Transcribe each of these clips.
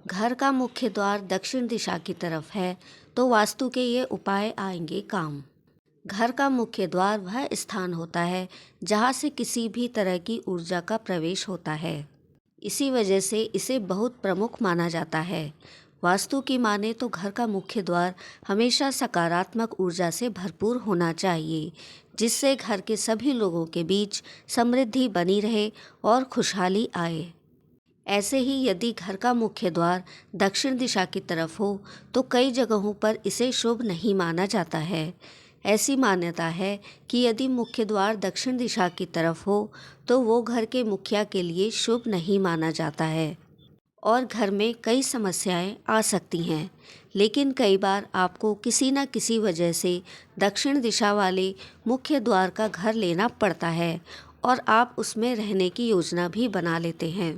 घर का मुख्य द्वार दक्षिण दिशा की तरफ है तो वास्तु के ये उपाय आएंगे काम। घर का मुख्य द्वार वह स्थान होता है जहाँ से किसी भी तरह की ऊर्जा का प्रवेश होता है। इसी वजह से इसे बहुत प्रमुख माना जाता है। वास्तु की माने तो घर का मुख्य द्वार हमेशा सकारात्मक ऊर्जा से भरपूर होना चाहिए, जिससे घर के सभी लोगों के बीच समृद्धि बनी रहे और खुशहाली आए। ऐसे ही यदि घर का मुख्य द्वार दक्षिण दिशा की तरफ हो तो कई जगहों पर इसे शुभ नहीं माना जाता है। ऐसी मान्यता है कि यदि मुख्य द्वार दक्षिण दिशा की तरफ हो तो वो घर के मुखिया के लिए शुभ नहीं माना जाता है और घर में कई समस्याएं आ सकती हैं। लेकिन कई बार आपको किसी न किसी वजह से दक्षिण दिशा वाले मुख्य द्वार का घर लेना पड़ता है और आप उसमें रहने की योजना भी बना लेते हैं।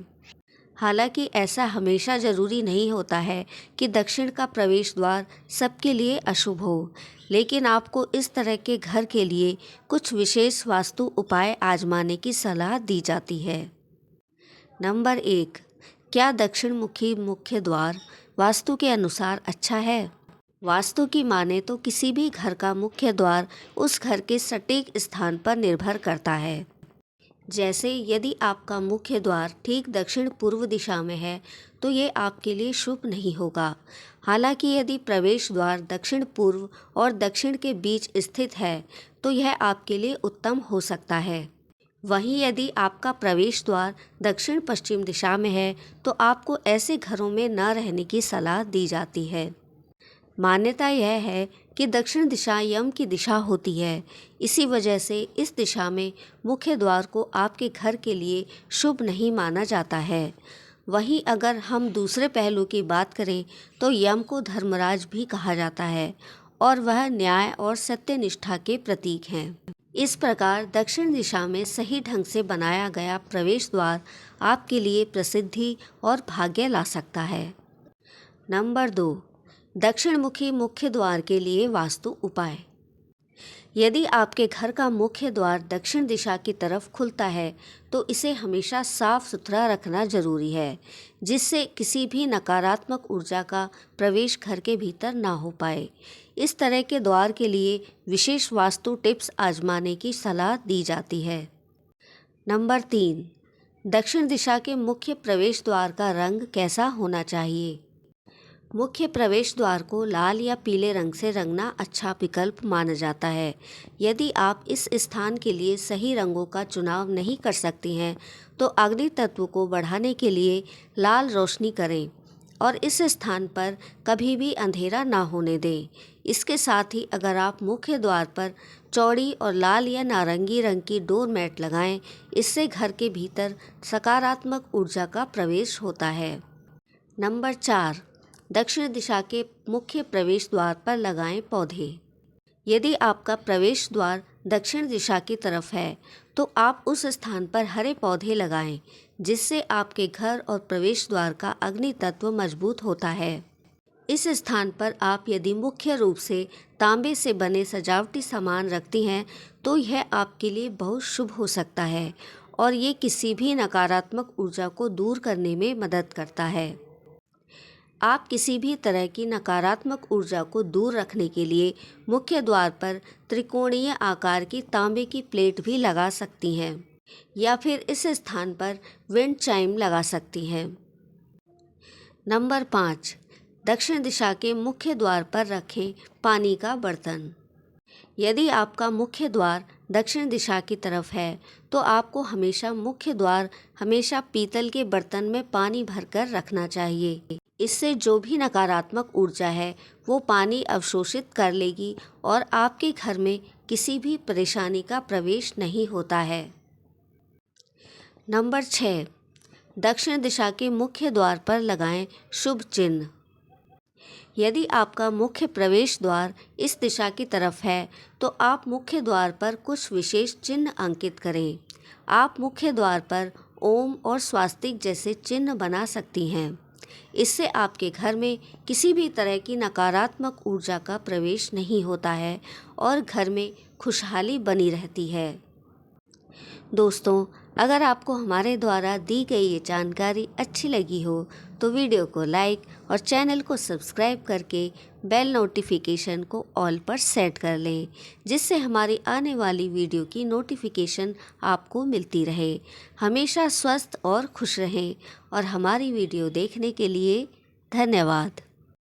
हालांकि ऐसा हमेशा ज़रूरी नहीं होता है कि दक्षिण का प्रवेश द्वार सबके लिए अशुभ हो, लेकिन आपको इस तरह के घर के लिए कुछ विशेष वास्तु उपाय आजमाने की सलाह दी जाती है। नंबर 1, क्या दक्षिण मुखी मुख्य द्वार वास्तु के अनुसार अच्छा है? वास्तु की माने तो किसी भी घर का मुख्य द्वार उस घर के सटीक स्थान पर निर्भर करता है। जैसे यदि आपका मुख्य द्वार ठीक दक्षिण पूर्व दिशा में है तो ये आपके लिए शुभ नहीं होगा। हालांकि यदि प्रवेश द्वार दक्षिण पूर्व और दक्षिण के बीच स्थित है तो यह आपके लिए उत्तम हो सकता है। वहीं यदि आपका प्रवेश द्वार दक्षिण पश्चिम दिशा में है तो आपको ऐसे घरों में न रहने की सलाह दी जाती है। मान्यता यह है कि दक्षिण दिशा यम की दिशा होती है। इसी वजह से इस दिशा में मुख्य द्वार को आपके घर के लिए शुभ नहीं माना जाता है। वहीं अगर हम दूसरे पहलू की बात करें तो यम को धर्मराज भी कहा जाता है और वह न्याय और सत्यनिष्ठा के प्रतीक हैं। इस प्रकार दक्षिण दिशा में सही ढंग से बनाया गया प्रवेश द्वार आपके लिए प्रसिद्धि और भाग्य ला सकता है। नंबर 2, दक्षिण मुखी मुख्य द्वार के लिए वास्तु उपाय। यदि आपके घर का मुख्य द्वार दक्षिण दिशा की तरफ खुलता है तो इसे हमेशा साफ सुथरा रखना जरूरी है, जिससे किसी भी नकारात्मक ऊर्जा का प्रवेश घर के भीतर ना हो पाए। इस तरह के द्वार के लिए विशेष वास्तु टिप्स आजमाने की सलाह दी जाती है। नंबर 3, दक्षिण दिशा के मुख्य प्रवेश द्वार का रंग कैसा होना चाहिए? मुख्य प्रवेश द्वार को लाल या पीले रंग से रंगना अच्छा विकल्प माना जाता है। यदि आप इस स्थान के लिए सही रंगों का चुनाव नहीं कर सकती हैं तो अग्नि तत्व को बढ़ाने के लिए लाल रोशनी करें और इस स्थान पर कभी भी अंधेरा ना होने दें। इसके साथ ही अगर आप मुख्य द्वार पर चौड़ी और लाल या नारंगी रंग की डोर मैट लगाएं, इससे घर के भीतर सकारात्मक ऊर्जा का प्रवेश होता है। नंबर 4, दक्षिण दिशा के मुख्य प्रवेश द्वार पर लगाएं पौधे। यदि आपका प्रवेश द्वार दक्षिण दिशा की तरफ है तो आप उस स्थान पर हरे पौधे लगाएं, जिससे आपके घर और प्रवेश द्वार का अग्नि तत्व मजबूत होता है। इस स्थान पर आप यदि मुख्य रूप से तांबे से बने सजावटी सामान रखती हैं तो यह आपके लिए बहुत शुभ हो सकता है और ये किसी भी नकारात्मक ऊर्जा को दूर करने में मदद करता है। आप किसी भी तरह की नकारात्मक ऊर्जा को दूर रखने के लिए मुख्य द्वार पर त्रिकोणीय आकार की तांबे की प्लेट भी लगा सकती हैं या फिर इस स्थान पर विंड चाइम लगा सकती हैं। नंबर 5, दक्षिण दिशा के मुख्य द्वार पर रखें पानी का बर्तन। यदि आपका मुख्य द्वार दक्षिण दिशा की तरफ है तो आपको हमेशा पीतल के बर्तन में पानी भरकर रखना चाहिए। इससे जो भी नकारात्मक ऊर्जा है वो पानी अवशोषित कर लेगी और आपके घर में किसी भी परेशानी का प्रवेश नहीं होता है। नंबर 6, दक्षिण दिशा के मुख्य द्वार पर लगाएं शुभ चिन्ह। यदि आपका मुख्य प्रवेश द्वार इस दिशा की तरफ है तो आप मुख्य द्वार पर कुछ विशेष चिन्ह अंकित करें। आप मुख्य द्वार पर ओम और स्वास्तिक जैसे चिन्ह बना सकती हैं। इससे आपके घर में किसी भी तरह की नकारात्मक ऊर्जा का प्रवेश नहीं होता है और घर में खुशहाली बनी रहती है। दोस्तों, अगर आपको हमारे द्वारा दी गई ये जानकारी अच्छी लगी हो तो वीडियो को लाइक और चैनल को सब्सक्राइब करके बेल नोटिफिकेशन को ऑल पर सेट कर लें, जिससे हमारी आने वाली वीडियो की नोटिफिकेशन आपको मिलती रहे। हमेशा स्वस्थ और खुश रहें और हमारी वीडियो देखने के लिए धन्यवाद।